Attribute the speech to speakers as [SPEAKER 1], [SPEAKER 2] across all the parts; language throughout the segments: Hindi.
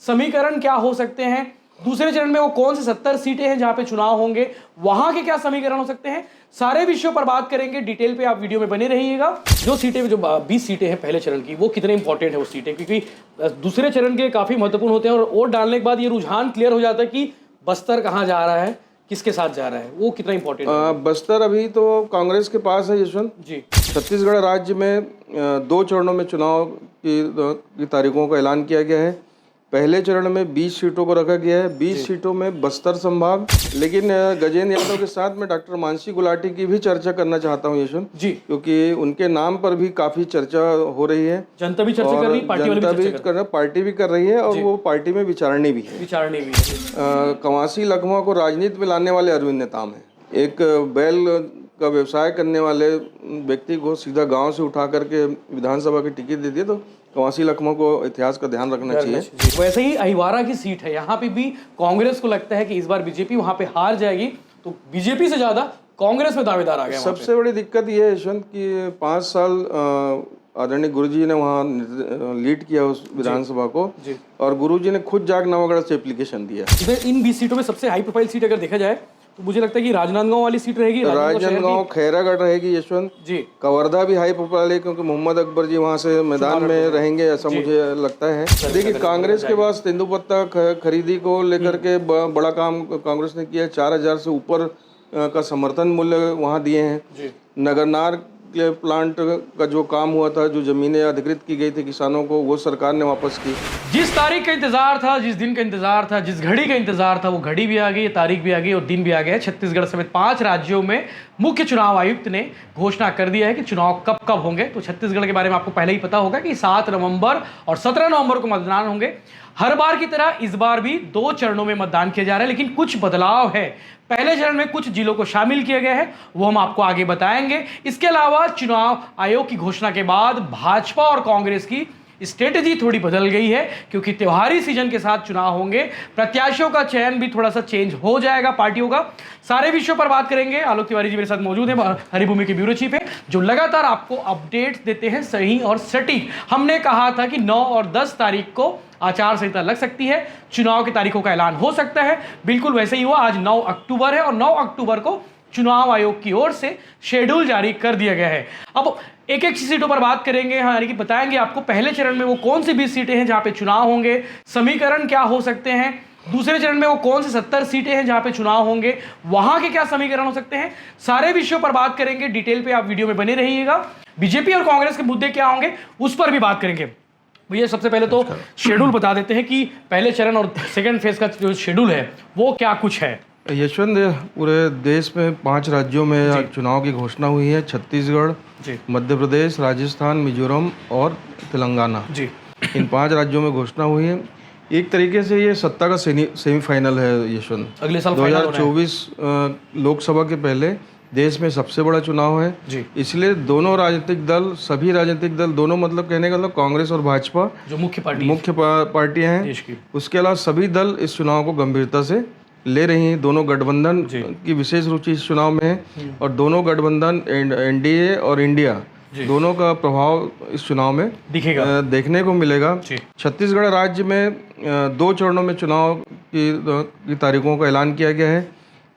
[SPEAKER 1] समीकरण क्या हो सकते हैं, दूसरे चरण में वो कौन से 70 सीटें हैं जहां पे चुनाव होंगे, वहां के क्या समीकरण हो सकते हैं, सारे विषयों पर बात करेंगे डिटेल पे। आप वीडियो में बने रहिएगा। जो सीटें, जो 20 सीटें हैं पहले चरण की, वो कितने इंपॉर्टेंट है वो सीटें, क्योंकि दूसरे चरण के काफी महत्वपूर्ण होते हैं और वोट डालने के बाद ये रुझान क्लियर हो जाता है कि बस्तर कहाँ जा रहा है, किसके साथ जा रहा है, वो कितना इंपॉर्टेंट है।
[SPEAKER 2] बस्तर अभी तो कांग्रेस के पास है यशवंत
[SPEAKER 1] जी।
[SPEAKER 2] छत्तीसगढ़ राज्य में 2 चरणों में चुनाव की तारीखों का ऐलान किया गया है। पहले चरण में 20 सीटों को रखा गया है, 20 सीटों में बस्तर संभाग। लेकिन गजेंद्र यादव के साथ में डॉक्टर मानसी गुलाटी की भी चर्चा करना चाहता हूं यशवंत जी, क्योंकि उनके नाम पर भी काफी चर्चा हो रही है।
[SPEAKER 1] जनता भी चर्चा कर रही है,
[SPEAKER 2] पार्टी भी कर रही है और वो पार्टी में विचारणी भी है। कवासी लखमा को राजनीति में लाने वाले अरविंद नेताम है। एक बैल का व्यवसाय करने वाले व्यक्ति को सीधा गांव से उठा करके विधानसभा की टिकट दे दिए, तो कवासी लखमा को इतिहास का ध्यान रखना चाहिए।
[SPEAKER 1] वैसे ही अहिवारा की सीट है, यहाँ पे भी कांग्रेस को लगता है कि इस बार बीजेपी वहाँ पे हार जाएगी, तो बीजेपी से ज्यादा कांग्रेस में दावेदार आ गया।
[SPEAKER 2] सबसे बड़ी दिक्कत ये है यशवंत कि 5 साल आदरणीय गुरुजी ने वहाँ लीड किया उस विधानसभा को, और गुरुजी ने खुद जाग नवागढ़ से एप्लीकेशन दिया।
[SPEAKER 1] इन 20 सीटों में सबसे हाई प्रोफाइल सीट अगर देखा जाए तो मुझे लगता है कि राजनांदगांव वाली सीट रहेगी,
[SPEAKER 2] राजनांदगांव खैरागढ़ रहेगी यशवंत जी। कवर्धा भी हाई प्रोफाइल है क्योंकि मोहम्मद अकबर जी वहां से मैदान में रहेंगे, ऐसा मुझे लगता है। देखिए, कांग्रेस के पास तेंदुपत्ता खरीदी को लेकर के बड़ा काम कांग्रेस ने किया। 4000 से ऊपर का समर्थन मूल्य वहाँ दिए हैं। नगरनार के प्लांट का जो काम हुआ था, जो जमीनें अधिकृत की गई थी किसानों को, वो सरकार ने वापस की।
[SPEAKER 1] जिस तारीख का इंतजार था, जिस दिन का इंतजार था, जिस घड़ी का इंतजार था, वो घड़ी भी आ गई, तारीख भी आ गई और दिन भी आ गया। छत्तीसगढ़ समेत 5 राज्यों में मुख्य चुनाव आयुक्त ने घोषणा कर दिया है कि चुनाव कब कब होंगे। तो छत्तीसगढ़ के बारे में आपको पहले ही पता होगा कि 7 नवंबर और 17 नवंबर को मतदान होंगे। हर बार की तरह इस बार भी 2 चरणों में मतदान किया जा रहा है, लेकिन कुछ बदलाव है। पहले चरण में कुछ जिलों को शामिल किया गया है, वो हम आपको आगे बताएंगे। इसके अलावा चुनाव आयोग की घोषणा के बाद भाजपा और कांग्रेस की स्ट्रेटेजी थोड़ी बदल गई है, क्योंकि त्योहारी सीजन के साथ चुनाव होंगे। प्रत्याशियों का चयन भी थोड़ा सा चेंज हो जाएगा पार्टियों का। सारे विषयों पर बात करेंगे। आलोक तिवारी जी मेरे साथ मौजूद हैं, हरिभूमि के ब्यूरो चीफ है, जो लगातार आपको अपडेट्स देते हैं सही और सटीक। हमने कहा था कि 9 और 10 तारीख को आचार संहिता लग सकती है, चुनाव की तारीखों का ऐलान हो सकता है। बिल्कुल वैसे ही हुआ। आज 9 अक्टूबर है और 9 अक्टूबर को चुनाव आयोग की ओर से शेड्यूल जारी कर दिया गया है। अब एक एक सीटों पर बात करेंगे, यानी कि बताएंगे आपको पहले चरण में वो कौन सी 20 सीटें हैं जहां पे चुनाव होंगे, समीकरण क्या हो सकते हैं, दूसरे चरण में वो कौन से 70 सीटें हैं जहां पे चुनाव होंगे, वहां के क्या समीकरण हो सकते हैं, सारे विषयों पर बात करेंगे डिटेल पे। आप वीडियो में बने रहिएगा। बीजेपी और कांग्रेस के मुद्दे क्या होंगे उस पर भी बात करेंगे। भैया सबसे पहले तो शेड्यूल बता देते हैं कि पहले चरण और सेकंड फेज का जो शेड्यूल है वो क्या कुछ है।
[SPEAKER 2] यशवंत, पूरे देश में 5 राज्यों में चुनाव की घोषणा हुई है। छत्तीसगढ़, मध्य प्रदेश, राजस्थान, मिजोरम और तेलंगाना जी। इन 5 राज्यों में घोषणा हुई है। एक तरीके से ये सत्ता का सेमीफाइनल है यशवंत।
[SPEAKER 1] अगले साल
[SPEAKER 2] 2024 लोकसभा के पहले देश में सबसे बड़ा चुनाव है जी। इसलिए दोनों राजनीतिक दल, सभी राजनीतिक दल, दोनों मतलब कहने का मतलब कांग्रेस और भाजपा जो मुख्य पार्टियां हैं, उसके अलावा सभी दल इस चुनाव को गंभीरता से ले रही हैं। दोनों गठबंधन की विशेष रुचि इस चुनाव में है और दोनों गठबंधन एनडीए और इंडिया दोनों का प्रभाव इस चुनाव में दिखेगा, देखने को मिलेगा। छत्तीसगढ़ राज्य में 2 चरणों में चुनाव की तारीखों का ऐलान किया गया है।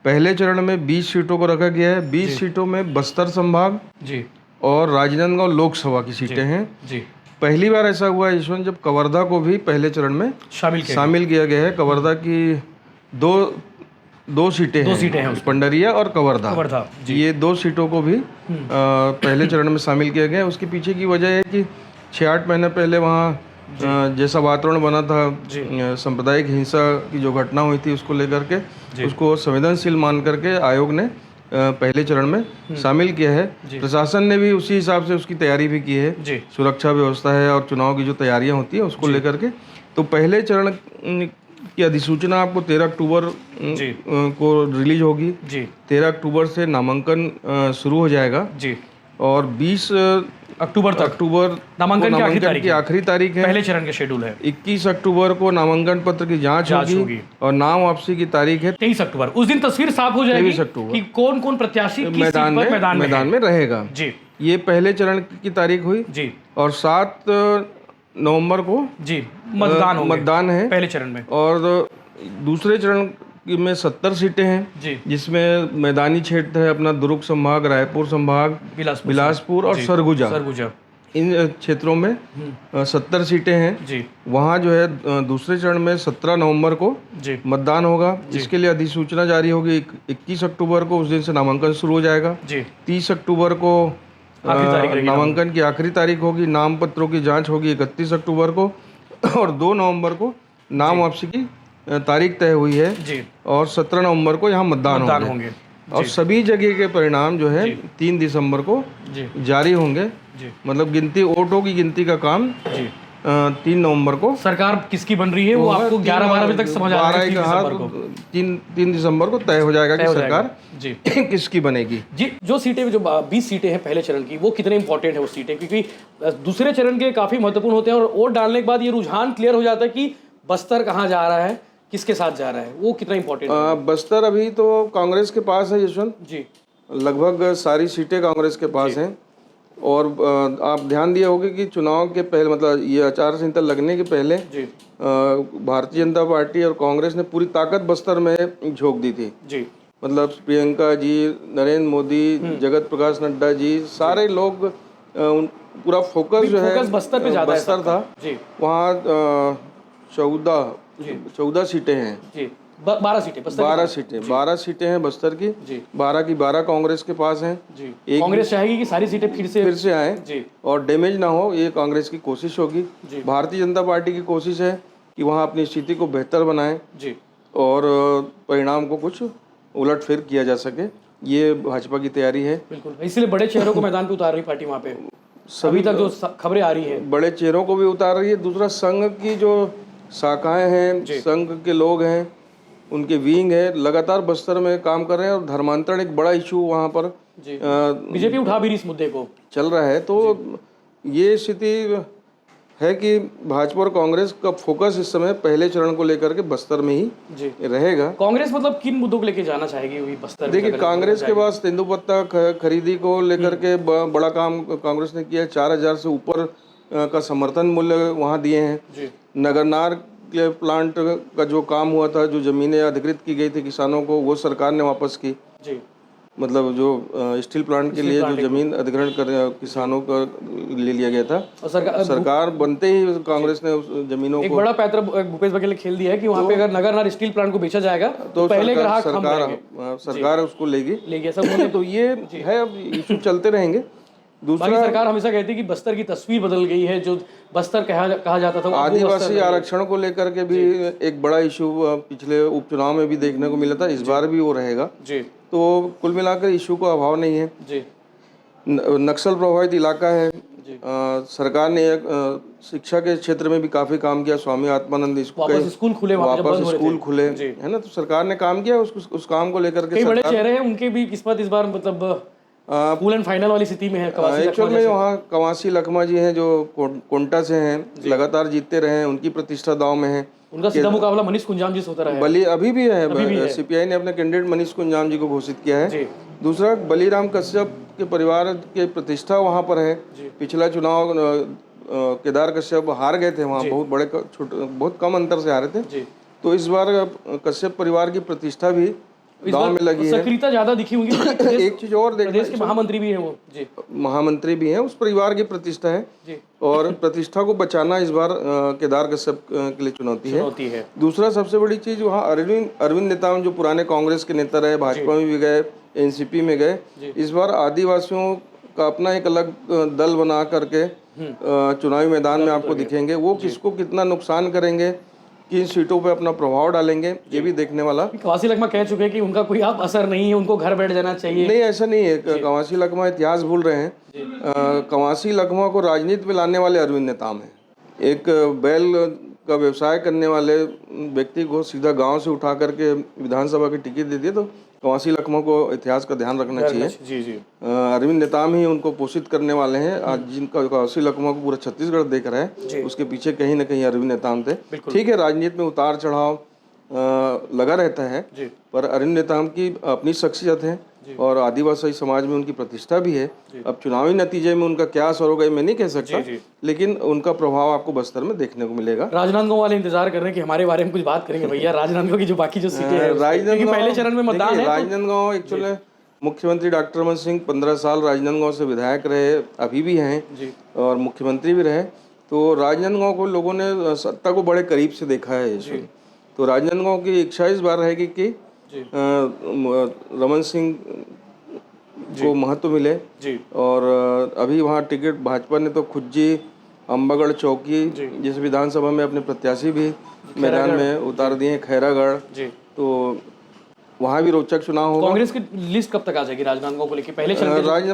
[SPEAKER 2] पहले चरण में 20 सीटों को रखा गया है। 20 सीटों में बस्तर संभाग जी और राजनांदगांव लोकसभा की सीटें हैं जी। पहली बार ऐसा हुआ है यशवंत जब कवर्धा को भी पहले चरण में शामिल किया गया है। कवर्धा की दो सीटें हैं, पंडरिया और कवर्धा जी। ये 2 सीटों को भी पहले चरण में शामिल किया गया है। उसके पीछे की वजह है कि 6-8 महीने पहले वहाँ जैसा वातावरण बना था, सांप्रदायिक हिंसा की जो घटना हुई थी उसको लेकर के उसको संवेदनशील मान करके आयोग ने पहले चरण में शामिल किया है। प्रशासन ने भी उसी हिसाब से उसकी तैयारी भी की है। सुरक्षा व्यवस्था है और चुनाव की जो तैयारियां होती है उसको लेकर के। तो पहले चरण की अधिसूचना आपको 13 अक्टूबर को रिलीज होगी जी। 13 अक्टूबर से नामांकन शुरू हो जाएगा जी और 20 अक्टूबर नामांकन की आखिरी तारीख है।
[SPEAKER 1] पहले चरण का शेड्यूल है।
[SPEAKER 2] 21 अक्टूबर को नामांकन पत्र की जांच होगी और नाम वापसी की तारीख है
[SPEAKER 1] 23 अक्टूबर। उस दिन तस्वीर साफ हो जाएगी कि कौन कौन प्रत्याशी मैदान में रहेगा
[SPEAKER 2] जी। ये पहले चरण की तारीख हुई जी। और 7 नवंबर को
[SPEAKER 1] जी मतदान
[SPEAKER 2] है
[SPEAKER 1] पहले चरण में,
[SPEAKER 2] और दूसरे चरण में 70 सीटें हैं
[SPEAKER 1] जी,
[SPEAKER 2] जिसमें मैदानी क्षेत्र है अपना दुर्ग संभाग, रायपुर संभाग, बिलासपुर और सरगुजा। इन क्षेत्रों में 70 सीटें हैं
[SPEAKER 1] जी,
[SPEAKER 2] वहाँ जो है दूसरे चरण में 17 नवंबर को
[SPEAKER 1] जी,
[SPEAKER 2] मतदान होगा। इसके लिए अधिसूचना जारी होगी 21 अक्टूबर को, उस दिन से नामांकन शुरू हो जाएगा।
[SPEAKER 1] जी,
[SPEAKER 2] 30 अक्टूबर को नामांकन की आखिरी तारीख होगी। नाम पत्रों की जांच होगी 31 अक्टूबर को और 2 नवंबर को नाम वापसी की तारीख तय हुई है
[SPEAKER 1] जी,
[SPEAKER 2] और 17 नवंबर को यहाँ मतदान होंगे। और सभी जगह के परिणाम जो है 3 दिसंबर को जारी होंगे। मतलब गिनती, वोटों की गिनती का काम 3 नवंबर को।
[SPEAKER 1] सरकार किसकी बन रही है वो आपको 11-12 बजे तक समझ आ रहा है।
[SPEAKER 2] 3 दिसंबर को तय हो जाएगा कि सरकार
[SPEAKER 1] जी
[SPEAKER 2] किसकी बनेगी।
[SPEAKER 1] जी, जो सीटें, जो 20 सीटें हैं पहले चरण की, वो कितने इंपॉर्टेंट है वो सीटें, क्योंकि दूसरे चरण के काफी महत्वपूर्ण होते हैं और वोट डालने के बाद ये रुझान क्लियर हो जाता है कि बस्तर कहाँ जा रहा है, किसके साथ जा रहा है, वो कितना इंपॉर्टेंट है।
[SPEAKER 2] बस्तर अभी तो कांग्रेस के पास है यशवंत
[SPEAKER 1] जी,
[SPEAKER 2] लगभग सारी सीटें कांग्रेस के पास हैं। और आप ध्यान दिए होंगे कि चुनाव के पहले, मतलब ये आचार संहिता लगने के पहले भारतीय जनता पार्टी और कांग्रेस ने पूरी ताकत बस्तर में झोंक दी थी।
[SPEAKER 1] जी,
[SPEAKER 2] मतलब प्रियंका जी, नरेंद्र मोदी, जगत प्रकाश नड्डा जी, सारे लोग पूरा फोकस जो है
[SPEAKER 1] बस्तर पे ज्यादा
[SPEAKER 2] बस्तर था। वहाँ 14 सीटें हैं
[SPEAKER 1] जी, 12 सीटें
[SPEAKER 2] 12 सीटें हैं बस्तर की। 12 की 12 कांग्रेस के पास हैं।
[SPEAKER 1] कांग्रेस चाहेगी कि सारी सीटें फिर से
[SPEAKER 2] आए और डैमेज ना हो, ये कांग्रेस की कोशिश होगी। भारतीय जनता पार्टी की कोशिश है कि वहाँ अपनी स्थिति को बेहतर बनाएं और परिणाम को कुछ उलटफेर किया जा सके, ये भाजपा की तैयारी है।
[SPEAKER 1] बिल्कुल, इसलिए बड़े चेहरों को मैदान पे उतार रही पार्टी वहाँ पे। सभी तक जो खबरें आ रही है,
[SPEAKER 2] बड़े चेहरों को भी उतार रही है। दूसरा, संघ की जो शाखाएं हैं, संघ के लोग हैं, उनके विंग है, लगातार बस्तर में काम कर रहे हैं और धर्मांतरण एक बड़ा इशू वहाँ पर
[SPEAKER 1] बीजेपी उठा भी रही इस मुद्दे को
[SPEAKER 2] चल रहा है। तो ये स्थिति है कि भाजपा और कांग्रेस का फोकस इस समय पहले चरण को लेकर के बस्तर में ही रहेगा।
[SPEAKER 1] कांग्रेस मतलब किन मुद्दों को लेकर जाना चाहेगी बस्तर?
[SPEAKER 2] देखिए, कांग्रेस के पास तेंदुपत्ता खरीदी को लेकर के बड़ा काम कांग्रेस ने किया। 4000 से ऊपर का समर्थन मूल्य वहाँ दिए हैं। नगरनार के प्लांट का जो काम हुआ था, जो जमीनें अधिकृत की गई थी किसानों को, वो सरकार ने वापस की। मतलब जो स्टील प्लांट के लिए जो जमीन अधिग्रहण कर किसानों का ले लिया गया था, और सरकार बनते ही कांग्रेस ने उस जमीनों को
[SPEAKER 1] बड़ा पैंतरा भूपेश बघेल ने खेल दिया है कि वहाँ पे अगर नगरनार स्टील प्लांट को बेचा जाएगा तो पहले ग्राहक
[SPEAKER 2] सरकार उसको लेगी सब। तो ये है, अब इशू चलते रहेंगे।
[SPEAKER 1] दूसरा, सरकार हमेशा कहती है कि बस्तर की तस्वीर बदल गई है, जो बस्तर कहा जाता था।
[SPEAKER 2] आदिवासी आरक्षण को लेकर के भी एक बड़ा इशू पिछले उपचुनाव में भी देखने को मिला था, इस बार भी वो रहेगा। तो कुल मिलाकर इशू का अभाव नहीं है। नक्सल प्रभावित इलाका है। सरकार ने शिक्षा के क्षेत्र में भी काफी काम किया। स्वामी आत्मानंद
[SPEAKER 1] स्कूल खुले,
[SPEAKER 2] है ना। तो सरकार ने काम किया, उस काम को लेकर के
[SPEAKER 1] बड़े चेहरे हैं, उनके भी किस्मत इस बार मतलब फुल एंड फाइनल वाली स्थिति में है।
[SPEAKER 2] एक्चुअल में वहाँ कवासी लखमा जी हैं जो कोंटा से हैं, लगातार जीतते रहे हैं, उनकी प्रतिष्ठा दांव में है।
[SPEAKER 1] उनका सीधा मुकाबला मनीष कुंजाम जी से होता रहा है।
[SPEAKER 2] बली अभी भी है। सीपीआई ने अपने कैंडिडेट मनीष कुंजाम जी को घोषित किया है। दूसरा, बलीराम कश्यप के परिवार के प्रतिष्ठा वहाँ पर है। पिछला चुनाव केदार कश्यप हार गए थे वहाँ, बहुत कम अंतर से हारे थे। तो इस बार कश्यप परिवार की प्रतिष्ठा भी दांव में लगी है।
[SPEAKER 1] सक्रियता ज्यादा दिखी होगी।
[SPEAKER 2] एक चीज और देखना,
[SPEAKER 1] प्रदेश के महामंत्री भी हैं वो।
[SPEAKER 2] महामंत्री भी हैं, उस परिवार की प्रतिष्ठा है और प्रतिष्ठा को बचाना इस बार केदार कश्यप के लिए चुनौती है। दूसरा, सबसे बड़ी चीज, वहाँ अरविंद नेताम जो पुराने कांग्रेस के नेता रहे, भाजपा में भी गए, एनसीपी में गए, इस बार आदिवासियों का अपना एक अलग दल बना करके चुनावी मैदान में आपको दिखेंगे। वो किसको कितना नुकसान करेंगे, किन सीटों पे अपना प्रभाव डालेंगे, ये भी देखने वाला।
[SPEAKER 1] कवासी लखमा कह चुके हैं कि उनका कोई आप असर नहीं है, उनको घर बैठ जाना चाहिए।
[SPEAKER 2] नहीं, ऐसा नहीं है। कवासी लखमा इतिहास भूल रहे हैं। कवासी लखमा को राजनीति में लाने वाले अरविंद नेताम हैं। एक बैल का व्यवसाय करने वाले व्यक्ति को सीधा गांव से उठा करके विधानसभा की टिकट दे दिए। तो कवासी लखमा को इतिहास का ध्यान रखना चाहिए। अरविंद नेताम ही उनको पोषित करने वाले हैं। आज जिनका कवासी लखमा को पूरा छत्तीसगढ़ देख रहा है, उसके पीछे कहीं ना कहीं अरविंद नेताम थे। ठीक है, राजनीति में उतार चढ़ाव लगा रहता है, पर अरविंद नेताम की अपनी शख्सियत है और आदिवासी समाज में उनकी प्रतिष्ठा भी है। अब चुनावी नतीजे में उनका क्या असर होगा ये मैं नहीं कह सकता, लेकिन उनका प्रभाव आपको बस्तर में देखने को मिलेगा।
[SPEAKER 1] राजनांदगांव वाले इंतजार कर रहे हैं कि हमारे बारे में कुछ बात करेंगे भैया, राजनांदगांव की जो बाकी जो सीटें हैं,
[SPEAKER 2] राजनांदगांव
[SPEAKER 1] पहले चरण में मतदान है।
[SPEAKER 2] राजनांदगांव एक्चुअली मुख्यमंत्री डॉक्टर रमन सिंह 15 साल राजनांदगांव से विधायक रहे, अभी भी हैं और मुख्यमंत्री भी रहे। तो राजनांदगांव को लोगों ने सत्ता को बड़े करीब से देखा है इसमें। तो राजनांदगांव की इच्छा इस बार रहेगी कि रमन सिंह को महत्व मिले। और अभी वहाँ टिकट भाजपा ने तो खुज्जी, अम्बागढ़ चौकी जिस विधानसभा में अपने प्रत्याशी भी मैदान में उतार दिए, खैरागढ़, तो वहाँ भी रोचक चुनाव होगा।
[SPEAKER 1] कांग्रेस की लिस्ट कब तक आ जाएगी राजनांदगांव को लेकर?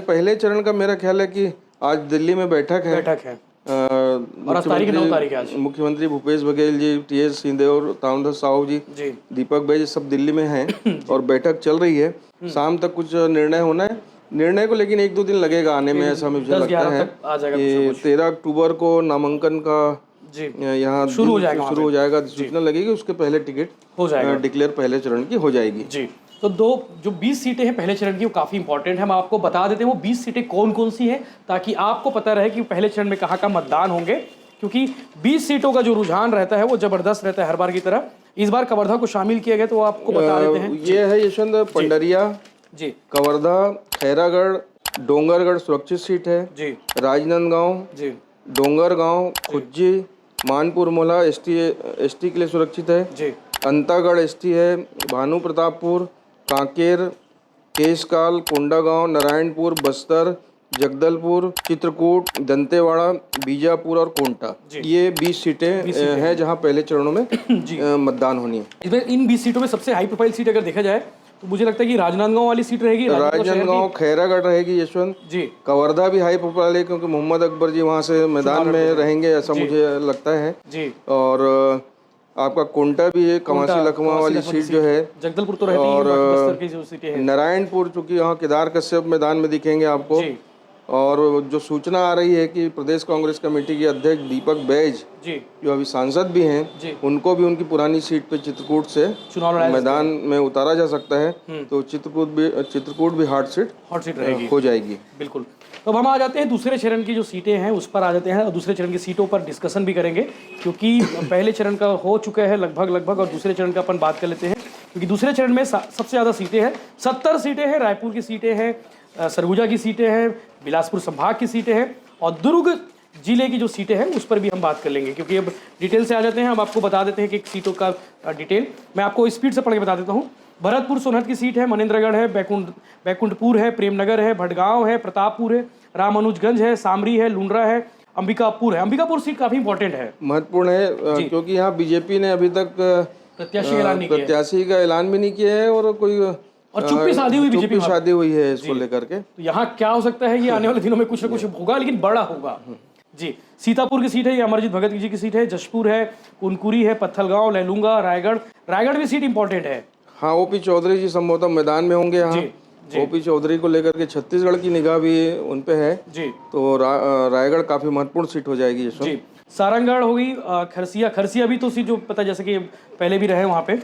[SPEAKER 2] पहले चरण का मेरा ख्याल है कि आज दिल्ली में बैठक है।
[SPEAKER 1] और तारीख 9 तारीख है आज।
[SPEAKER 2] मुख्यमंत्री भूपेश बघेल जी, टीएस सिंहदेव, तामदास साहू जी, दीपक बैज सब दिल्ली में हैं और बैठक चल रही है। शाम तक कुछ निर्णय होना है, निर्णय को लेकिन 1-2 दिन लगेगा आने में, ऐसा मुझे लगता है कि 13 अक्टूबर को नामांकन का यहाँ शुरू हो जाएगा, सूचना लगेगी, उसके पहले टिकट हो जाएगा, डिक्लेयर पहले चरण की हो जाएगी
[SPEAKER 1] जी। तो जो 20 सीटें हैं पहले चरण की, वो काफी इंपॉर्टेंट है। हम आपको बता देते हैं वो 20 सीटें कौन कौन सी हैं, ताकि आपको पता रहे कि पहले चरण में कहाँ मतदान होंगे, क्योंकि 20 सीटों का जो रुझान रहता है वो जबरदस्त रहता है हर बार की तरह। इस बार कवर्धा को शामिल किया गया, तो आपको बता देते हैं।
[SPEAKER 2] ये है यशवंत, पंडरिया जी, कवर्धा, खैरागढ़, डोंगरगढ़ सुरक्षित सीट है जी, राजनांदगांव जी, डोंगरगांव, खुज्जी, मानपुर मोला एसटी के लिए सुरक्षित है जी, अंतागढ़ एसटी है, भानु प्रतापपुर, कांकेर, केशकाल, कोंडागांव, नारायणपुर, बस्तर, जगदलपुर, चित्रकूट, दंतेवाड़ा, बीजापुर और कोंटा, ये 20 सीटें हैं जहां पहले चरणों में मतदान होनी है।
[SPEAKER 1] इन 20 सीटों में सबसे हाई प्रोफाइल सीट अगर देखा जाए तो मुझे लगता है कि राजनांदगांव वाली सीट रहेगी,
[SPEAKER 2] राजनांदगांव, खैरागढ़ रहेगी यशवंत जी, कवर्धा भी हाई प्रोफाइल है क्योंकि मोहम्मद अकबर जी वहाँ से मैदान में रहेंगे, ऐसा मुझे लगता है जी। और आपका कोंटा भी है, कमासी लखमा वाली सीट जो है,
[SPEAKER 1] जगदलपुर तो रहती है, और बस्तर की जो सीटें हैं,
[SPEAKER 2] नारायणपुर चूंकि यहाँ केदार कश्यप मैदान में दिखेंगे आपको। और जो सूचना आ रही है कि प्रदेश कांग्रेस कमेटी के अध्यक्ष दीपक बैज जी, जो अभी सांसद भी हैं, उनको भी उनकी पुरानी सीट पे चित्रकूट से चुनाव मैदान में उतारा जा सकता है, तो चित्रकूट भी हॉट सीट रहेगी, हो जाएगी।
[SPEAKER 1] बिल्कुल। तो अब हम आ जाते हैं दूसरे चरण की जो सीटें हैं उस पर आ जाते हैं, और दूसरे चरण की सीटों पर डिस्कशन भी करेंगे, क्योंकि पहले चरण का हो चुका है लगभग, और दूसरे चरण का अपन बात कर लेते हैं, क्योंकि दूसरे चरण में सबसे ज़्यादा सीटें हैं, 70 सीटें हैं। रायपुर की सीटें हैं, सरगुजा की सीटें हैं, बिलासपुर संभाग की सीटें हैं, और दुर्ग जिले की जो सीटें हैं उस पर भी हम बात कर लेंगे, क्योंकि अब डिटेल से आ जाते हैं। हम आपको बता देते हैं कि सीटों का डिटेल मैं आपको स्पीड से पढ़ के बता देता हूँ। भरतपुर सोनहत की सीट है, मनेंद्रगढ़ है, बैकुंठपुर है, प्रेमनगर है, भटगांव है, प्रतापपुर है, रामानुजगंज है, सामरी है, लुंड्रा है, अंबिकापुर है। अंबिकापुर सीट काफी इंपॉर्टेंट है,
[SPEAKER 2] महत्वपूर्ण है, क्योंकि यहाँ बीजेपी ने अभी तक प्रत्याशी का ऐलान भी नहीं किया है, और कोई
[SPEAKER 1] चुप्पी शादी हुई, बीजेपी
[SPEAKER 2] शादी हुई है इसको लेकर के।
[SPEAKER 1] तो यहाँ क्या हो सकता है, ये आने वाले दिनों में कुछ न कुछ होगा, लेकिन बड़ा होगा जी। सीतापुर की सीट है, ये अमरजीत भगत जी की सीट है, जशपुर है, कुनकुरी है, पत्थलगांव, लैलूंगा, रायगढ़ भी सीट इंपॉर्टेंट है।
[SPEAKER 2] हाँ, ओपी चौधरी जी संभवतः मैदान में होंगे यहाँ। ओपी चौधरी को लेकर के छत्तीसगढ़ की निगाह भी उन पे है जी, तो रायगढ़ काफी महत्वपूर्ण सीट हो जाएगी जी।
[SPEAKER 1] सारंगगढ़ हो गई, खरसिया भी तो सीट जो पता, जैसे कि पहले भी रहे वहाँ पे।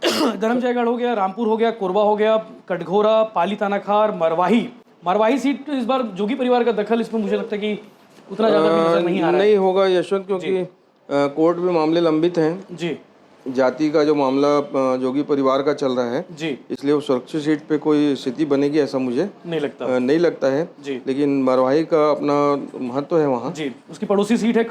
[SPEAKER 1] धर्मजयगढ़ हो गया, रामपुर हो गया, कोरबा हो गया, कटघोरा, पाली तानाखार, मरवाही सीट इस बार जोगी परिवार का दखल इसमें मुझे लगता है कि उतना ज्यादा नहीं आ रहा है।
[SPEAKER 2] होगा यशवंत, क्योंकि कोर्ट में मामले लंबित हैं जी, जाति का जो मामला जोगी परिवार का चल रहा है जी, इसलिए वो सुरक्षित सीट पे कोई स्थिति बनेगी ऐसा मुझे नहीं लगता है जी। लेकिन मरवाही का अपना महत्व है वहाँ जी।
[SPEAKER 1] उसकी पड़ोसी सीट है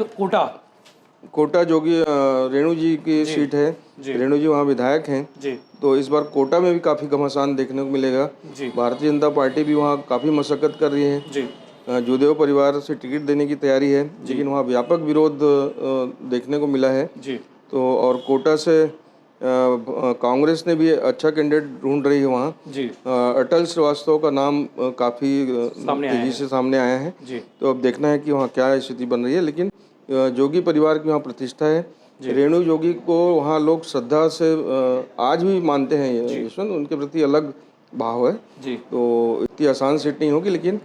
[SPEAKER 2] कोटा जोगी रेणु जी की सीट है, रेणु जी वहाँ विधायक हैं जी, तो इस बार कोटा में भी काफी घमासान देखने को मिलेगा। भारतीय जनता पार्टी भी वहाँ काफी मशक्कत कर रही है जी, जोदेव परिवार से टिकट देने की तैयारी है, लेकिन वहाँ व्यापक विरोध देखने को मिला है जी। तो और कोटा से कांग्रेस ने भी अच्छा कैंडिडेट ढूंढ रही है वहाँ जी। अटल श्रीवास्तव का नाम काफी तेजी से सामने आया है जी। तो अब देखना है कि वहाँ क्या स्थिति बन रही है, लेकिन जोगी परिवार की वहाँ प्रतिष्ठा है, रेणु जोगी को वहाँ लोग श्रद्धा से आज भी मानते हैं, यशवंत उनके प्रति अलग भाव है जी। तो इतनी आसान सीट नहीं होगी, लेकिन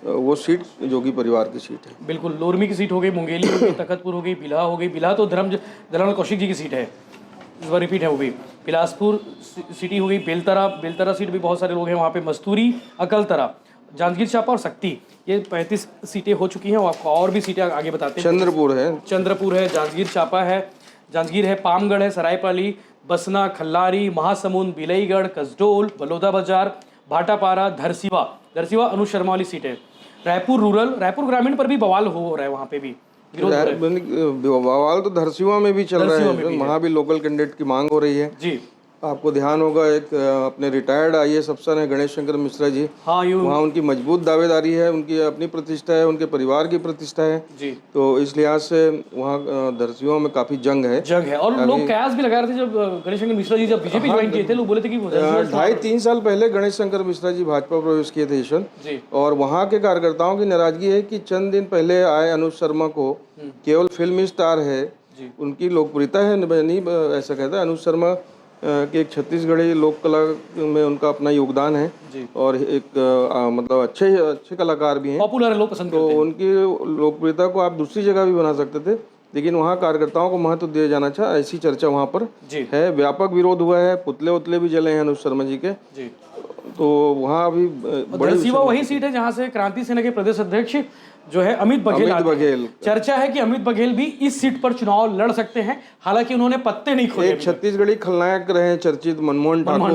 [SPEAKER 2] वो सीट जोगी परिवार की सीट है।
[SPEAKER 1] बिल्कुल। लोरमी की सीट हो गई, मुंगेली हो गई, तखतपुर हो गई, बिल्हा हो गई। बिल्हा तो धर्मलाल कौशिक जी की सीट है इस बार रिपीट है वो भी। बिलासपुर सिटी हो गई, बेलतरा सीट भी बहुत सारे लोग हैं वहाँ पे, मस्तूरी, अकलतरा, जांजगीर चांपा और शक्ति, ये 35 सीटें हो चुकी हैं। वो आपको और भी सीटें आगे बताते हैं। चंद्रपुर है, जांजगीर चांपा है, जांजगीर है, पामगढ़ है, सरायपाली, बसना, खल्लारी, महासमुंद, बिलईगढ़, कसडोल, बलौदा बाजार, भाटापारा, धरसीवा अनुज शर्मा वाली सीट है। रायपुर रूरल, रायपुर ग्रामीण पर भी बवाल हो रहा है, वहाँ पे भी
[SPEAKER 2] बवाल तो धरसीवा में भी चल रहा है, वहाँ भी लोकल कैंडिडेट की मांग हो रही है
[SPEAKER 1] जी।
[SPEAKER 2] आपको ध्यान होगा एक अपने रिटायर्ड IAS अफसर हैं गणेश शंकर मिश्रा जी,
[SPEAKER 1] हाँ,
[SPEAKER 2] वहाँ उनकी मजबूत दावेदारी है, उनकी अपनी प्रतिष्ठा है, उनके परिवार की प्रतिष्ठा है
[SPEAKER 1] जी।
[SPEAKER 2] तो इस लिहाज से वहाँ धरसीवा में काफी जंग है
[SPEAKER 1] और लोग कयास भी लगा रहे थे जब गणेश शंकर मिश्रा जी जब बीजेपी ज्वाइन किए थे, लोग बोले थे कि
[SPEAKER 2] 2.5-3 साल पहले गणेश शंकर मिश्रा जी भाजपा प्रवेश किए थे यशवंत, और वहाँ के कार्यकर्ताओं की नाराजगी है कि चंद दिन पहले आए अनुज शर्मा को केवल फिल्म स्टार है, उनकी लोकप्रियता है नहीं, ऐसा कहता है अनुज शर्मा कि एक छत्तीसगढ़ी लोक कला में उनका अपना योगदान है और एक मतलब अच्छे कलाकार भी हैं,
[SPEAKER 1] पॉपुलर लोग पसंद
[SPEAKER 2] करते हैं। तो उनकी लोकप्रियता को आप दूसरी जगह भी बना सकते थे, लेकिन वहाँ कार्यकर्ताओं को महत्व दिया जाना चाहिए, ऐसी चर्चा वहाँ पर है। व्यापक विरोध हुआ है, पुतले भी जले हैं अनुज शर्मा जी के, तो वहाँ अभी
[SPEAKER 1] बड़ी वही सीट है जहाँ से क्रांति सेना के प्रदेश अध्यक्ष जो है अमित बघेल। चर्चा है कि अमित बघेल भी इस सीट पर चुनाव लड़ सकते हैं, हालांकि उन्होंने पत्ते नहीं खोले।
[SPEAKER 2] एक छत्तीसगढ़ी खलनायक रहे चर्चित मनमोहन ठाकुर,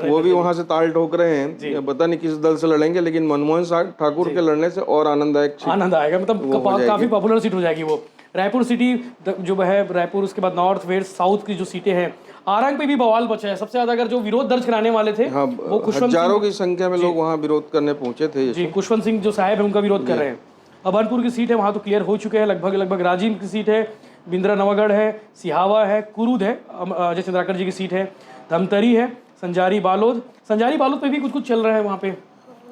[SPEAKER 2] वो भी वहां से ताल ठोक रहे हैं, पता नहीं किस दल से लड़ेंगे, लेकिन मनमोहन ठाकुर के लड़ने से और आनंद
[SPEAKER 1] आएगा, मतलब काफी पॉपुलर सीट हो जाएगी वो। रायपुर सिटी जो है, रायपुर, उसके बाद नॉर्थ वेस्ट साउथ की जो सीटें हैं, आरंग पे भी बवाल बचा है। सबसे ज्यादा अगर जो विरोध दर्ज कराने वाले थे वो
[SPEAKER 2] हजारों की संख्या में लोग वहाँ विरोध करने पहुंचे थे जी।
[SPEAKER 1] खुशवंत सिंह जो साहब है उनका विरोध कर रहे हैं। अभनपुर की सीट है, वहाँ तो क्लियर हो चुके हैं लगभग। राजीव की सीट है, बिंद्रा नवागढ़ है, सिहावा है, कुरूद है, अजय चंद्राकर जी की सीट है, धमतरी है, संजारी बालोद पे भी कुछ चल रहा है वहाँ पे।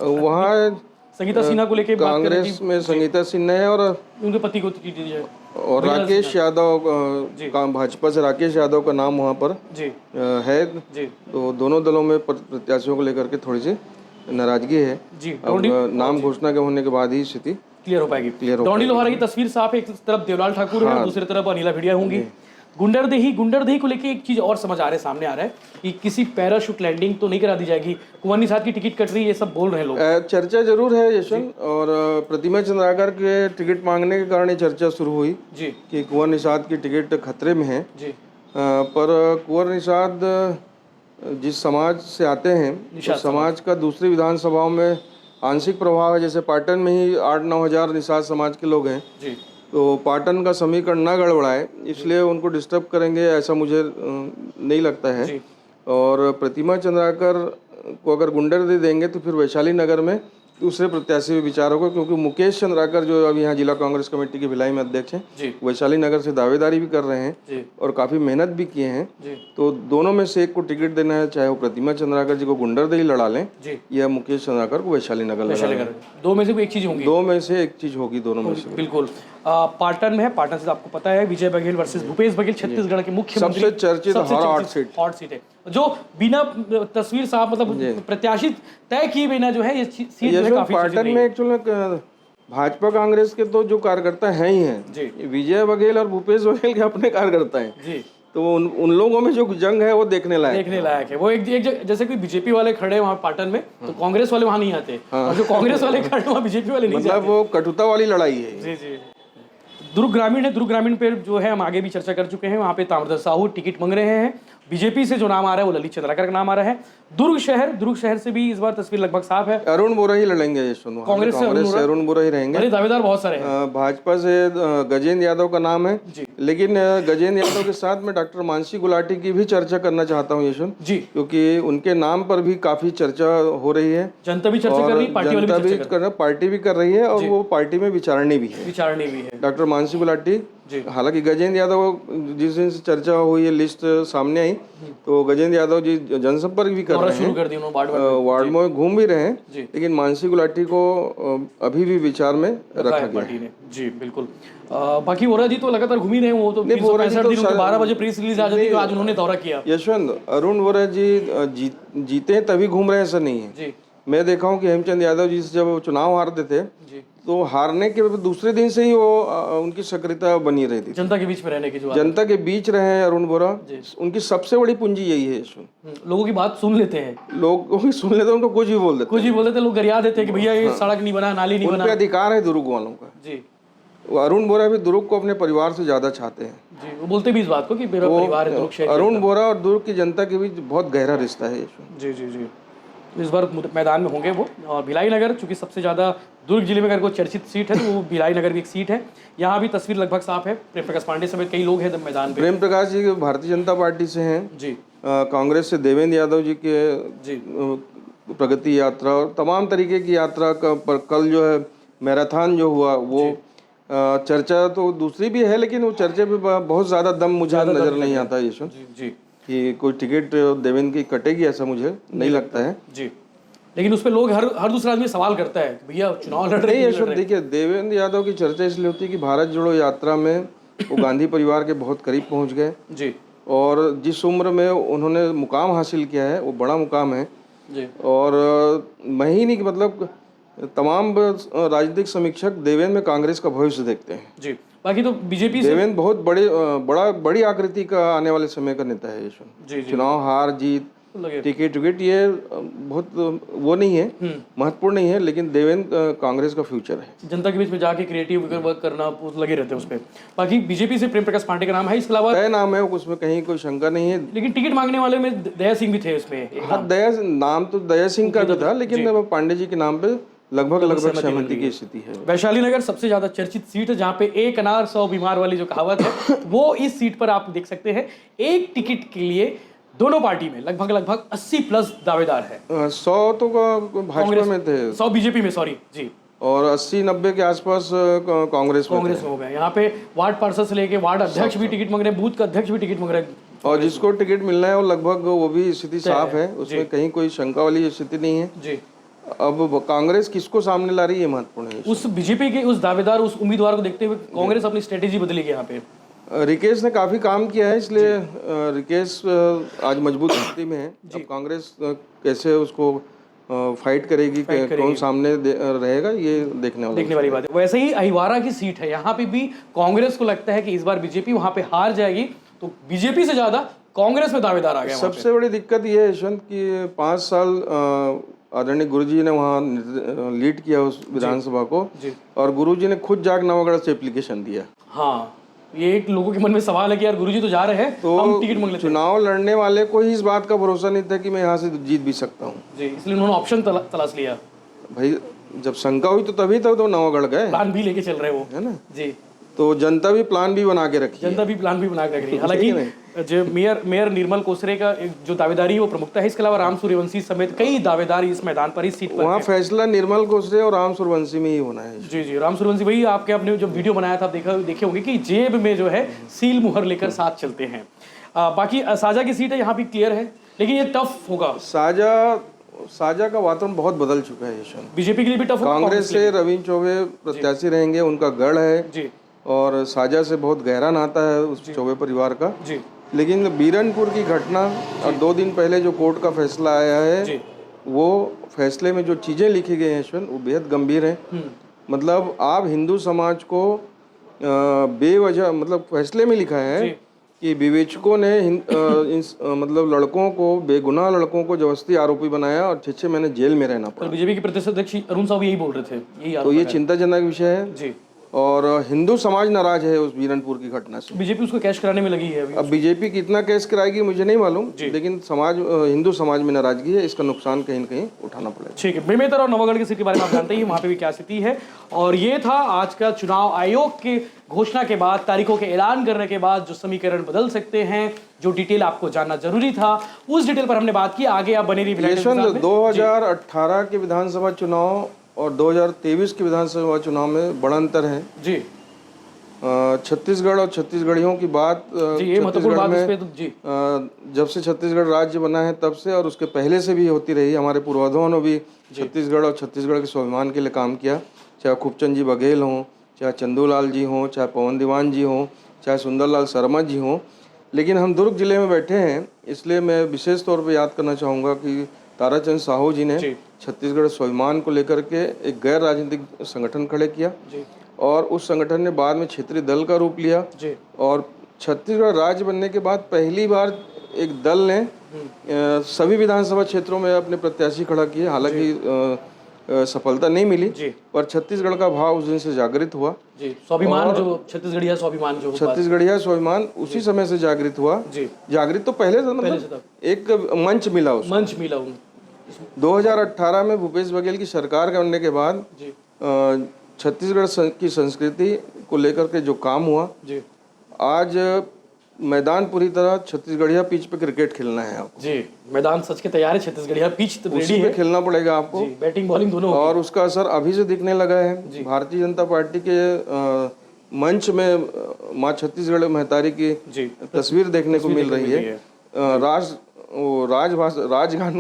[SPEAKER 2] वहाँ
[SPEAKER 1] संगीता सिन्हा को लेके
[SPEAKER 2] कांग्रेस में संगीता सिन्हा है और
[SPEAKER 1] उनके पति को टिकट दी जाए,
[SPEAKER 2] और राकेश यादव भाजपा से राकेश यादव का नाम वहाँ पर है, तो दोनों दलों में प्रत्याशियों को लेकर के थोड़ी सी नाराजगी है जी। नाम घोषणा के होने के बाद ही स्थिति
[SPEAKER 1] क्लियर हो पाएगी। डोंडी लोहारा की तस्वीर साफ है, एक तरफ देवलाल ठाकुर है, दूसरी तरफ अनिला भिड़िया होंगी। गुंडरदेही को लेके एक चीज और सामने आ रहा है कि किसी पैराशूट लैंडिंग तो नहीं करा दी जाएगी, कुंवर निषाद की टिकट कट रही है, ये सब बोल रहे हैं लोग।
[SPEAKER 2] चर्चा जरूर है यशवंत, और प्रतिमा चंद्राकर के टिकट मांगने के कारण चर्चा शुरू हुई जी कि कुंवर निषाद की टिकट खतरे में है जी। पर कुंवर निषाद जिस समाज से आते हैं, तो समाज का दूसरी विधानसभाओं में आंशिक प्रभाव है। जैसे पाटन में ही 8-9 हजार निषाद समाज के लोग हैं जी, तो पाटन का समीकरण ना गड़बड़ाए, इसलिए उनको डिस्टर्ब करेंगे ऐसा मुझे नहीं लगता है। और प्रतिमा चंद्राकर को अगर गुंडर दे देंगे तो फिर वैशाली नगर में दूसरे प्रत्याशी भी विचार होगा, क्योंकि मुकेश चंद्राकर जो अभी यहाँ जिला कांग्रेस कमेटी के भिलाई में अध्यक्ष हैं, वैशाली नगर से दावेदारी भी कर रहे हैं और काफी मेहनत भी किए हैं, तो दोनों में से एक को टिकट देना है, चाहे वो प्रतिमा चंद्राकर जी को गुंडरदेही लड़ा लें या मुकेश चंद्राकर को वैशाली नगर।
[SPEAKER 1] दो में से एक चीज होगी,
[SPEAKER 2] दोनों में से
[SPEAKER 1] बिल्कुल। पाटन में है, पाटन से आपको पता है विजय बघेल वर्सेस भूपेश बघेल, छत्तीसगढ़ के मुख्यमंत्री,
[SPEAKER 2] सबसे चर्चित
[SPEAKER 1] हॉट सीट है, जो बिना तस्वीर साफ मतलब प्रत्याशी तय किए बिना जो है ये सीट काफी
[SPEAKER 2] पाटन में एक्चुअली भाजपा कांग्रेस के तो जो कार्यकर्ता हैं ही हैं, विजय बघेल और भूपेश बघेल के अपने कार्यकर्ता हैं जी, तो उन लोगों में जो जंग है वो देखने लायक है। वो एक जैसे कोई बीजेपी वाले खड़े वहाँ पाटन में, तो कांग्रेस वाले वहाँ नहीं आते, और जो कांग्रेस वाले खड़े वहाँ बीजेपी वाले नहीं जाते, वो कटुता वाली लड़ाई है
[SPEAKER 1] जी जी। दुर्ग ग्रामीण है, दुर्ग ग्रामीण पे जो है हम आगे भी चर्चा कर चुके हैं, वहाँ पे ताम्रध्वज साहू टिकट मांग रहे हैं। बीजेपी से जो नाम आ रहा है वो ललित चंद्राकर का नाम आ रहा है। दुर्ग शहर से भी इस बार तस्वीर लगभग साफ है,
[SPEAKER 2] अरुण बोरा ही लड़ेंगे, कांग्रेस से अरुण बोरा ही रहेंगे,
[SPEAKER 1] दावेदार बहुत सारे हैं।
[SPEAKER 2] भाजपा से गजेंद्र यादव का नाम है, लेकिन गजेंद्र यादव के साथ में डॉक्टर मानसी गुलाटी की भी चर्चा करना चाहता हूँ यशवंत जी, क्योंकि उनके नाम पर भी काफी चर्चा हो रही है,
[SPEAKER 1] जनता भी चर्चा कर रही है,
[SPEAKER 2] पार्टी भी कर रही है, और वो पार्टी में विचारणी भी है डॉक्टर मानसी गुलाटी। हालांकि गजेंद्र यादव जिस दिन से चर्चा हुई है, लिस्ट सामने आई, तो गजेंद्र यादव जी जनसंपर्क भी कर रहे हैं, वार्ड में घूम भी रहे हैं, लेकिन मानसी गुलाटी को अभी भी विचार में रखा गया
[SPEAKER 1] जी। बिल्कुल। बाकी वोरा जी तो लगातार घूम ही रहे हैं, वो तो 12 बजे प्रेस रिलीज आ जाती है, आज उन्होंने दौरा किया।
[SPEAKER 2] यशवंत, अरुण वोरा जी जीते तभी घूम रहे हैं, ऐसा नहीं है। मैं देखा हूँ कि हेमचंद यादव जी से जब चुनाव हारते थे तो हारने के दूसरे दिन से ही वो उनकी सक्रियता बनी रही थी।
[SPEAKER 1] जनता के बीच में रहने की जो
[SPEAKER 2] जनता के बीच रहे हैं अरुण बोरा, उनकी सबसे बड़ी पूंजी यही है यशवंत।
[SPEAKER 1] लोगों की बात सुन लेते हैं,
[SPEAKER 2] लोगों की सुन लेते हैं, उनको कुछ भी बोल देते,
[SPEAKER 1] कुछ भी बोल देते, लोग गरिया देते हैं कि भैया ये सड़क नहीं बना, नाली नहीं
[SPEAKER 2] उन
[SPEAKER 1] बना।
[SPEAKER 2] पे अधिकार है दुर्ग वालों का
[SPEAKER 1] जी
[SPEAKER 2] वो अरुण बोरा भी दुर्ग को अपने परिवार से ज्यादा चाहते हैं
[SPEAKER 1] जी, वो बोलते भी इस बात को कि मेरा परिवार है दुर्ग शहर।
[SPEAKER 2] अरुण बोरा और दुर्ग की जनता के बीच बहुत गहरा रिश्ता है यशवंत।
[SPEAKER 1] जी जी जी, इस बार मैदान में होंगे वो। और भिलाई नगर चूंकि सबसे ज़्यादा दुर्ग जिले में अगर कोई चर्चित सीट है तो वो भिलाई नगर की एक सीट है। यहाँ भी तस्वीर लगभग साफ है, प्रेम प्रकाश पांडे समेत कई लोग हैं मैदान पे।
[SPEAKER 2] प्रेम प्रकाश जी भारतीय जनता पार्टी से हैं
[SPEAKER 1] जी,
[SPEAKER 2] कांग्रेस से देवेंद्र यादव जी के
[SPEAKER 1] जी
[SPEAKER 2] प्रगति यात्रा और तमाम तरीके की यात्रा का पर कल जो है मैराथन जो हुआ वो चर्चा तो दूसरी भी है, लेकिन वो चर्चे पे बहुत ज़्यादा दम मुझे नज़र नहीं आता यशवंत
[SPEAKER 1] जी जी
[SPEAKER 2] कि कोई टिकट देवेंद्र की कटेगी, ऐसा मुझे नहीं लगता है
[SPEAKER 1] जी। लेकिन उस पर लोग हर दूसरा आदमी सवाल करता है कि भैया चुनाव लड़ रहे
[SPEAKER 2] नहीं यशवंत। देखिए देवेंद्र यादव की चर्चा इसलिए होती है कि भारत जोड़ो यात्रा में वो गांधी परिवार के बहुत करीब पहुंच गए
[SPEAKER 1] जी,
[SPEAKER 2] और जिस उम्र में उन्होंने मुकाम हासिल किया है वो बड़ा मुकाम है
[SPEAKER 1] जी।
[SPEAKER 2] और मैं ही नहीं कि मतलब तमाम राजनीतिक समीक्षक देवेंद्र में कांग्रेस का भविष्य देखते हैं।
[SPEAKER 1] जी, बाकी तो बीजेपी से
[SPEAKER 2] देवेंद्र बहुत बड़ी आकृति का आने वाले समय का नेता है यशवंत।
[SPEAKER 1] जी जी
[SPEAKER 2] चुनाव हार जीत
[SPEAKER 1] लगे।
[SPEAKER 2] टिकट ये बहुत वो नहीं है, महत्वपूर्ण नहीं है, लेकिन देवेंद्र कांग्रेस का फ्यूचर है।
[SPEAKER 1] जनता के बीच में जाके क्रिएटिव वर्क करना वो लगे रहते हैं उस पर। बाकी बीजेपी से प्रेम प्रकाश पांडे का नाम है, इसके अलावा
[SPEAKER 2] तय नाम है, उसमें कहीं कोई शंका नहीं है।
[SPEAKER 1] लेकिन टिकट मांगने वाले में दया सिंह भी थे उसमें एक
[SPEAKER 2] हाँ दया नाम तो दया सिंह का भी था, लेकिन पांडे जी के नाम पे लगभग सहमति की स्थिति है।
[SPEAKER 1] वैशाली नगर सबसे ज्यादा चर्चित सीट है, जहाँ पे एक अनार 100 बीमार वाली जो कहावत है वो इस सीट पर आप देख सकते हैं। एक टिकट के लिए दोनों पार्टी में लगभग 80+ दावेदार है।
[SPEAKER 2] 100 तो भाजपा में थे,
[SPEAKER 1] 100 बीजेपी में, सॉरी जी,
[SPEAKER 2] और 80-90 के आसपास कांग्रेस में
[SPEAKER 1] हो गए। यहाँ पे वार्ड पार्षद से लेके वार्ड अध्यक्ष भी टिकट मांग रहे हैं, बूथ का अध्यक्ष भी टिकट मांग रहे हैं,
[SPEAKER 2] और जिसको टिकट मिलना है वो लगभग वो भी स्थिति साफ है, उसमें कहीं कोई शंका वाली स्थिति नहीं है
[SPEAKER 1] जी।
[SPEAKER 2] अब कांग्रेस किसको सामने ला रही है महत्वपूर्ण है।
[SPEAKER 1] उस बीजेपी के उस दावेदार उस उम्मीदवार को देखते हुए कांग्रेस अपनी स्ट्रेटेजी बदलेगी यहाँ पे।
[SPEAKER 2] रिकेश ने काफी काम किया है, इसलिए रिकेश आज मजबूत स्थिति में है। अब कांग्रेस कैसे उसको फाइट करेगी, कौन सामने रहेगा, ये देखने वाली
[SPEAKER 1] बात है। वैसे ही अहिवारा की सीट है, यहाँ पे भी कांग्रेस को लगता है कि इस बार बीजेपी वहाँ पे हार जाएगी, तो बीजेपी से ज्यादा कांग्रेस में दावेदार आ गए।
[SPEAKER 2] सबसे बड़ी दिक्कत ये है यशवंत कि 5 साल आदरणीय गुरुजी ने वहाँ लीड किया उस विधानसभा को, और गुरुजी ने खुद जाग नवागढ़ से एप्लीकेशन दिया।
[SPEAKER 1] हाँ, ये एक लोगों के मन में सवाल है कि यार गुरुजी तो जा रहे हैं,
[SPEAKER 2] तो
[SPEAKER 1] हम टिकट मांग लेते हैं।
[SPEAKER 2] चुनाव लड़ने वाले को ही इस बात का भरोसा नहीं था कि मैं यहाँ से जीत भी सकता हूँ
[SPEAKER 1] जी, इसलिए उन्होंने ऑप्शन तलाश लिया।
[SPEAKER 2] भाई जब शंका हुई तो तभी तक तो नवागढ़ गए,
[SPEAKER 1] प्लान भी लेके चल रहे वो,
[SPEAKER 2] है ना
[SPEAKER 1] जी।
[SPEAKER 2] तो जनता भी प्लान भी बना के रखी,
[SPEAKER 1] जनता भी प्लान भी बना के रख रही है। हालांकि जो मेयर निर्मल कोसरे का जो दावेदारी है वो प्रमुखता है, इसके अलावा राम सूर्यवंशी समेत कई दावेदार इस मैदान पर, इस सीट पर।
[SPEAKER 2] वहाँ फैसला निर्मल कोसरे और राम सूर्यवंशी में ही होना है।
[SPEAKER 1] जी जी, राम सूर्यवंशी वही आपके अपने जो वीडियो बनाया था आप देखे होंगे कि जेब में जो है सील मुहर लेकर साथ चलते हैं। बाकी साझा की सीट है, यहाँ भी क्लियर है, लेकिन ये टफ होगा।
[SPEAKER 2] साझा का वातावरण बहुत बदल चुका है यशवंत।
[SPEAKER 1] बीजेपी के लिए भी टफ होगा।
[SPEAKER 2] कांग्रेस से रविंद्र चौबे प्रत्याशी रहेंगे, उनका गढ़ है
[SPEAKER 1] जी,
[SPEAKER 2] और साझा से बहुत गहरा नाता है उस चौबे परिवार का
[SPEAKER 1] जी।
[SPEAKER 2] लेकिन बीरनपुर की घटना और 2 दिन पहले जो कोर्ट का फैसला आया है, वो फैसले में जो चीज़ें लिखी गई हैं यशवंत, वो बेहद गंभीर हैं। मतलब आप हिंदू समाज को बेवजह, मतलब फैसले में लिखा है कि विवेचकों ने मतलब लड़कों को, बेगुनाह लड़कों को जबरदस्ती आरोपी बनाया और 6 महीने जेल में रहना पड़ा।
[SPEAKER 1] बीजेपी के प्रदेश अध्यक्ष अरुण साहब यही बोल रहे थे,
[SPEAKER 2] तो ये चिंताजनक विषय है जी। और हिंदू समाज नाराज है उस बीरनपुर की घटना से।
[SPEAKER 1] बीजेपी उसको कैश कराने में लगी है अभी।
[SPEAKER 2] अब बीजेपी कितना कैश कराएगी मुझे नहीं मालूम, लेकिन हिंदू समाज में नाराजगी है, इसका नुकसान कहीं न कहीं उठाना पड़ेगा।
[SPEAKER 1] ठीक है, बेमेतर और नवागढ़ की सीट के बारे में आप जानते ही, वहाँ पे भी क्या स्थिति है। और ये था आज का चुनाव आयोग के घोषणा के बाद, तारीखों के ऐलान करने के बाद जो समीकरण बदल सकते हैं, जो डिटेल आपको जानना जरूरी था, उस डिटेल पर हमने बात की। आगे आप बने रहिए।
[SPEAKER 2] 2018 के विधानसभा चुनाव और 2023 के विधानसभा चुनाव में बड़ा अंतर है जी। छत्तीसगढ़ और छत्तीसगढ़ियों की बात
[SPEAKER 1] जी, महत्वपूर्ण बात इस पे तो जी।
[SPEAKER 2] जब से छत्तीसगढ़ राज्य बना है तब से, और उसके पहले से भी होती रही। हमारे पूर्वजों ने भी छत्तीसगढ़ और छत्तीसगढ़ के स्वाभिमान के लिए काम किया, चाहे खूबचंद जी बघेल हों, चाहे चंदूलाल जी हों, चाहे पवन दीवान जी हों, चाहे सुंदरलाल शर्मा जी हों। लेकिन हम दुर्ग जिले में बैठे हैं, इसलिए मैं विशेष तौर पर याद करना चाहूँगा कि ताराचंद साहू जी ने छत्तीसगढ़ स्वाभिमान को लेकर के एक गैर राजनीतिक संगठन खड़े किया और उस संगठन ने बाद में क्षेत्रीय दल का रूप लिया और छत्तीसगढ़ राज्य बनने के बाद पहली बार एक दल ने सभी विधानसभा क्षेत्रों में अपने प्रत्याशी खड़ा किए। हालांकि सफलता नहीं मिली पर छत्तीसगढ़ का भाव उस दिन से जागृत हुआ।
[SPEAKER 1] स्वाभिमान जो छत्तीसगढ़िया स्वाभिमान जो
[SPEAKER 2] छत्तीसगढ़िया स्वाभिमान उसी समय से जागृत हुआ। जागृत तो पहले से मतलब एक मंच मिला उसको। 2018 में भूपेश बघेल की सरकार बनने के बाद छत्तीसगढ़ की संस्कृति को लेकर के जो काम हुआ, आज मैदान पूरी तरह छत्तीसगढ़िया पिच पे क्रिकेट खेलना है आपको।
[SPEAKER 1] जी, मैदान सच के तैयार है, छत्तीसगढ़िया पिच तो रेडी है,
[SPEAKER 2] खेलना पड़ेगा आपको।
[SPEAKER 1] बैटिंग बॉलिंग दोनों
[SPEAKER 2] और उसका असर अभी से दिखने लगा है। भारतीय जनता पार्टी के मंच में माँ छत्तीसगढ़ महतारी की तस्वीर देखने को मिल रही है। राजगान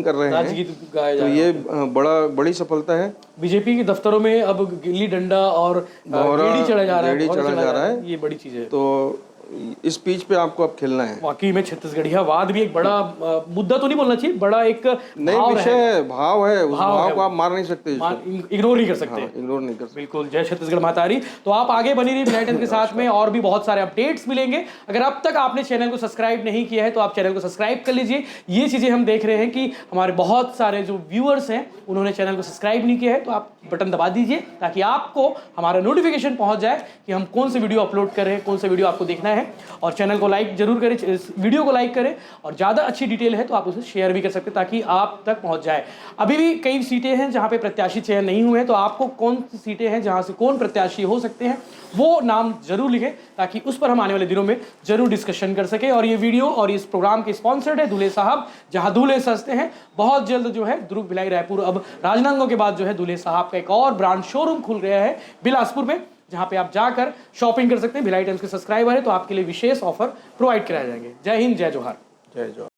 [SPEAKER 2] कर रहे हैं,
[SPEAKER 1] राजगीत गाया जा
[SPEAKER 2] रहा है। तो ये बड़ी सफलता है।
[SPEAKER 1] बीजेपी के दफ्तरों में अब गिल्ली डंडा और गेड़ी चढ़ा जा रहा है, ये बड़ी चीज है।
[SPEAKER 2] तो इस पिच पे आपको अब खेलना है।
[SPEAKER 1] वाकई में छत्तीसगढ़िया वाद भी एक बड़ा मुद्दा तो नहीं बोलना चाहिए, बड़ा एक
[SPEAKER 2] नहीं विषय भाव है। उस भाव को आप मार नहीं सकते,
[SPEAKER 1] इग्नोर नहीं कर सकते।
[SPEAKER 2] इग्नोर नहीं कर सकते।
[SPEAKER 1] बिल्कुल। जय छत्तीसगढ़ महतारी। तो आप आगे बनी रही भिलाई टाइम्स के साथ में, और भी बहुत सारे अपडेट्स मिलेंगे। अगर अब तक आपने चैनल को सब्सक्राइब नहीं किया है तो आप चैनल को सब्सक्राइब कर लीजिए। ये चीजें हम देख रहे हैं कि हमारे बहुत सारे जो व्यूअर्स हैं उन्होंने चैनल को सब्सक्राइब नहीं किया है, तो आप बटन दबा दीजिए ताकि आपको हमारा नोटिफिकेशन पहुंच जाए कि हम कौन से वीडियो अपलोड कर रहे हैं, कौन सा वीडियो आपको देखना है। और चैनल को लाइक जरूर करें, इस वीडियो को लाइक करें, और ज़्यादा अच्छी डिटेल है तो आप उसे शेयर भी कर सकते हैं ताकि आप तक पहुंच जाए। अभी भी कई सीटें हैं जहां पे प्रत्याशी चयन नहीं हुए हैं, तो आपको कौन सी सीटें हैं जहां से कौन प्रत्याशी हो सकते हैं वो नाम जरूर लिखें ताकि उस पर हम आने वाले दिनों में जरूर डिस्कशन कर सकें। और ये वीडियो और इस प्रोग्राम के स्पॉन्सर्ड है दूल्हे साहब, जहां दूल्हे सस्ते हैं। बहुत जल्द जो है दुर्ग, भिलाई, रायपुर, अब राजनांदगांव के बाद जो है दूल्हे साहब का एक और ब्रांड शोरूम खुल गया है बिलासपुर में, जहां पे आप जाकर शॉपिंग कर सकते हैं। भिलाई टाइम्स के सब्सक्राइबर है तो आपके लिए विशेष ऑफर प्रोवाइड कराए जाएंगे। जय हिंद, जय जोहार।
[SPEAKER 2] जय जोहार।